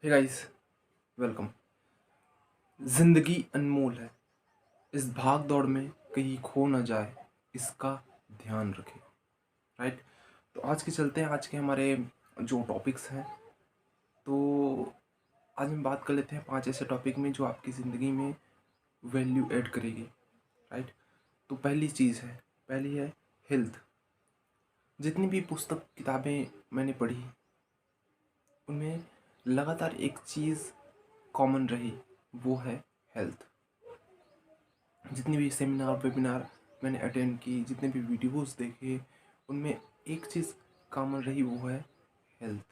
Hey guys, welcome. जिंदगी अनमोल है। इस भाग दौड़ में कहीं खो ना जाए, इसका ध्यान रखें। राइट। तो आज के चलते हैं, आज के हमारे जो टॉपिक्स हैं, तो आज हम बात कर लेते हैं 5 ऐसे टॉपिक में जो आपकी ज़िंदगी में वैल्यू ऐड करेगी। राइट। तो पहली है हेल्थ। जितनी भी पुस्तक किताबें मैंने पढ़ी, उनमें लगातार एक चीज़ कॉमन रही, वो है हेल्थ। जितनी भी सेमिनार वेबिनार मैंने अटेंड की, जितने भी वीडियोस देखे, उनमें एक चीज़ कॉमन रही, वो है हेल्थ।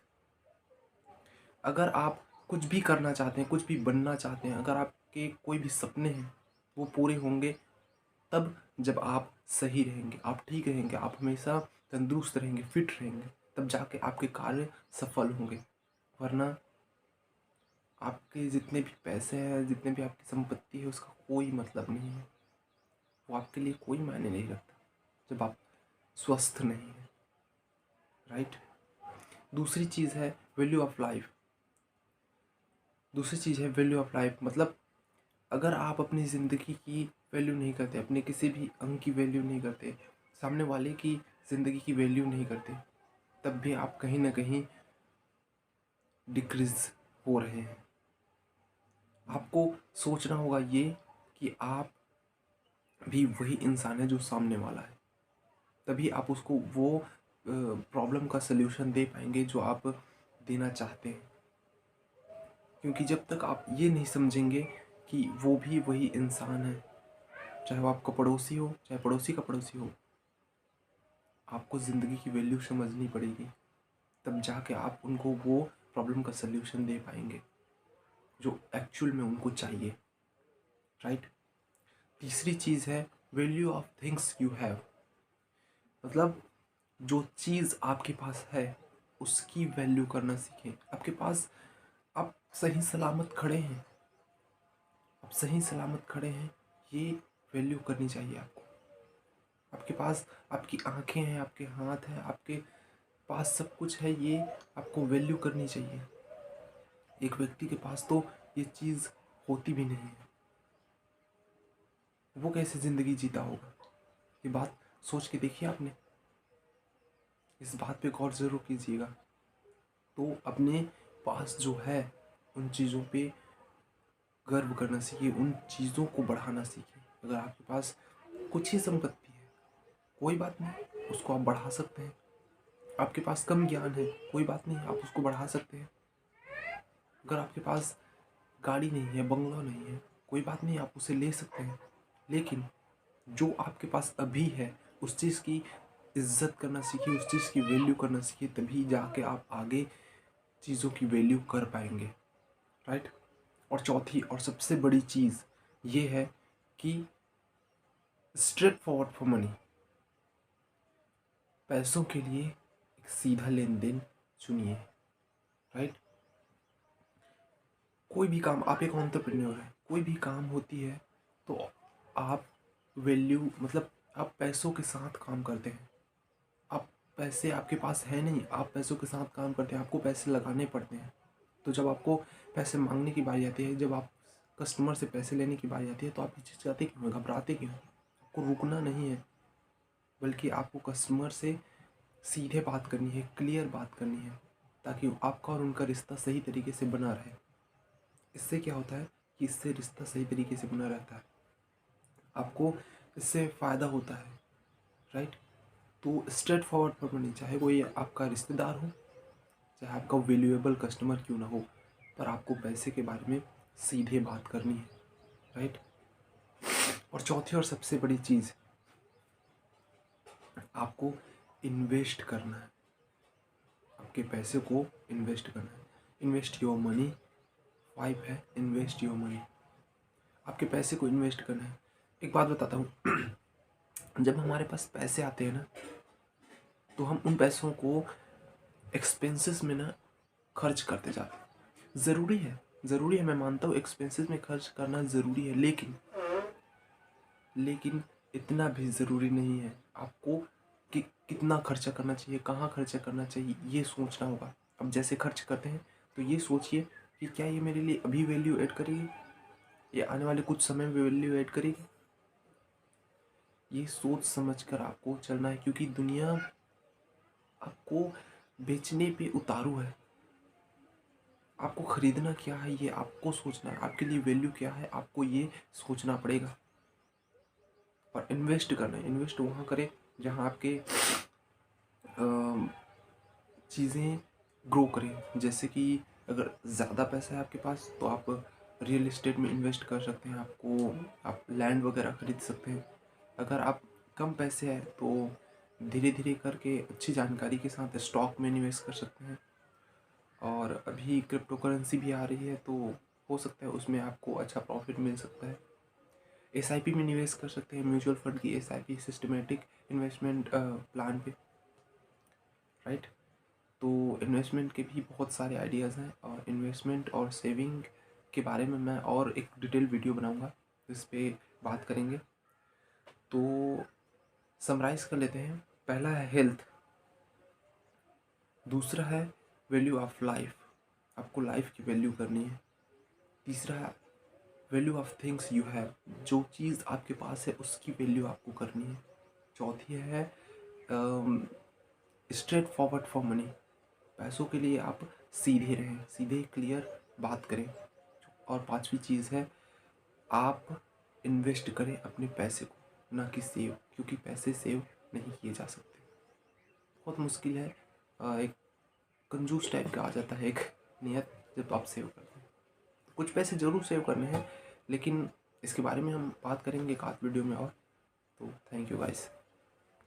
अगर आप कुछ भी करना चाहते हैं, कुछ भी बनना चाहते हैं, अगर आपके कोई भी सपने हैं, वो पूरे होंगे तब जब आप सही रहेंगे, आप ठीक रहेंगे, आप हमेशा तंदुरुस्त रहेंगे, फिट रहेंगे, तब जाके आपके कार्य सफल होंगे। वरना आपके जितने भी पैसे हैं, जितने भी आपकी संपत्ति है, उसका कोई मतलब नहीं है। वो आपके लिए कोई मायने नहीं रखता जब आप स्वस्थ नहीं हैं। राइट। दूसरी चीज़ है वैल्यू ऑफ लाइफ। मतलब अगर आप अपनी ज़िंदगी की वैल्यू नहीं करते, अपने किसी भी अंग की वैल्यू नहीं करते, सामने वाले की ज़िंदगी की वैल्यू नहीं करते, तब भी आप कहीं ना कहीं डिक्रीज हो रहे हैं। आपको सोचना होगा ये कि आप भी वही इंसान है जो सामने वाला है, तभी आप उसको वो प्रॉब्लम का सल्यूशन दे पाएंगे जो आप देना चाहते हैं। क्योंकि जब तक आप ये नहीं समझेंगे कि वो भी वही इंसान है, चाहे वो आपका पड़ोसी हो, चाहे पड़ोसी का पड़ोसी हो, आपको ज़िंदगी की वैल्यू समझनी पड़ेगी। तब जाके आप उनको वो प्रॉब्लम का सल्यूशन दे पाएंगे जो एक्चुअल में उनको चाहिए। राइट। तीसरी चीज़ है value of things you have. मतलब जो चीज़ आपके पास है उसकी वैल्यू करना सीखें। आपके पास आप सही सलामत खड़े हैं, ये वैल्यू करनी चाहिए आपको। आपके पास आपकी आंखें हैं, आपके हाथ हैं, आपके पास सब कुछ है, ये आपको वैल्यू करनी चाहिए। एक व्यक्ति के पास तो ये चीज़ होती भी नहीं है, वो कैसे ज़िंदगी जीता होगा? ये बात सोच के देखिए आपने, इस बात पे गौर ज़रूर कीजिएगा। तो अपने पास जो है उन चीज़ों पे गर्व करना सीखिए, उन चीज़ों को बढ़ाना सीखिए। अगर आपके पास कुछ ही संपत्ति है, कोई बात नहीं, उसको आप बढ़ा सकते हैं। आपके पास कम ज्ञान है, कोई बात नहीं, आप उसको बढ़ा सकते हैं। अगर आपके पास गाड़ी नहीं है, बंगला नहीं है, कोई बात नहीं, आप उसे ले सकते हैं। लेकिन जो आपके पास अभी है, उस चीज़ की इज्जत करना सीखिए, उस चीज़ की वैल्यू करना सीखिए, तभी जाके आप आगे चीज़ों की वैल्यू कर पाएंगे। राइट। और चौथी और सबसे बड़ी चीज़ ये है कि स्ट्रेट फॉरवर्ड फॉर मनी। पैसों के लिए एक सीधा लेन देन चुनिए। राइट। कोई भी काम, आप एक एंटरप्रेन्योर है, कोई भी काम होती है तो आप वैल्यू मतलब आप पैसों के साथ काम करते हैं। आप पैसे आपके पास है नहीं, आप पैसों के साथ काम करते हैं, आपको पैसे लगाने पड़ते हैं। तो जब आपको पैसे मांगने की बारी आती है, जब आप कस्टमर से पैसे लेने की बारी आती है, तो आप हिचकिचाते क्यों हैं, घबराते क्यों हैं? आपको रुकना नहीं है, बल्कि आपको कस्टमर से सीधे बात करनी है, क्लियर बात करनी है, ताकि आपका और उनका रिश्ता सही तरीके से बना रहे। इससे क्या होता है कि इससे रिश्ता सही तरीके से बना रहता है, आपको इससे फ़ायदा होता है। राइट। तो स्ट्रेट फॉरवर्ड पर मनी, चाहे कोई आपका रिश्तेदार हो, चाहे आपका वैल्यूएबल कस्टमर क्यों ना हो, पर आपको पैसे के बारे में सीधे बात करनी है। राइट। और चौथी और सबसे बड़ी चीज़, आपको इन्वेस्ट करना है, आपके पैसे को इन्वेस्ट करना है। Invest your money. 5 है इन्वेस्ट योर मनी। आपके पैसे को इन्वेस्ट करना है। एक बात बताता हूँ, जब हमारे पास पैसे आते हैं ना, तो हम उन पैसों को एक्सपेंसेस में ना खर्च करते जाते हैं। ज़रूरी है, मैं मानता हूँ एक्सपेंसेस में खर्च करना ज़रूरी है, लेकिन इतना भी ज़रूरी नहीं है। आपको कि कितना खर्चा करना चाहिए, कहाँ खर्चा करना चाहिए, ये सोचना होगा। अब जैसे खर्च करते हैं तो ये सोचिए कि क्या ये मेरे लिए अभी वैल्यू ऐड करेगी, ये आने वाले कुछ समय में वैल्यू ऐड करेगी। ये सोच समझ कर आपको चलना है, क्योंकि दुनिया आपको बेचने पे उतारू है। आपको खरीदना क्या है ये आपको सोचना है, आपके लिए वैल्यू क्या है आपको ये सोचना पड़ेगा। और इन्वेस्ट करना है, इन्वेस्ट वहाँ करें जहाँ आपके चीज़ें ग्रो करें। जैसे कि अगर ज़्यादा पैसा है आपके पास तो आप रियल इस्टेट में इन्वेस्ट कर सकते हैं, आप लैंड वगैरह खरीद सकते हैं। अगर आप कम पैसे हैं तो धीरे धीरे करके अच्छी जानकारी के साथ स्टॉक में निवेश कर सकते हैं। और अभी क्रिप्टो करेंसी भी आ रही है तो हो सकता है उसमें आपको अच्छा प्रॉफिट मिल सकता है। एसआईपी में निवेश कर सकते हैं, म्यूचुअल फंड की एसआईपी, सिस्टमेटिक इन्वेस्टमेंट प्लान पे, राइट। तो इन्वेस्टमेंट के भी बहुत सारे आइडियाज़ हैं, और इन्वेस्टमेंट और सेविंग के बारे में मैं और एक डिटेल वीडियो बनाऊंगा, इस पे बात करेंगे। तो समराइज़ कर लेते हैं। पहला है हेल्थ, दूसरा है वैल्यू ऑफ लाइफ, आपको लाइफ की वैल्यू करनी है। तीसरा है value of things you have, जो चीज़ आपके पास है उसकी वैल्यू आपको करनी है। चौथी है स्ट्रेट फॉरवर्ड फॉर मनी, पैसों के लिए आप सीधे रहें, सीधे क्लियर बात करें। और पांचवी चीज़ है आप इन्वेस्ट करें अपने पैसे को, ना कि सेव, क्योंकि पैसे सेव नहीं किए जा सकते। बहुत मुश्किल है, एक कंजूस टाइप का आ जाता है एक नियत जब आप सेव करते हैं। कुछ पैसे ज़रूर सेव करने हैं, लेकिन इसके बारे में हम बात करेंगे एक आध वीडियो में और। तो थैंक यू गाइस।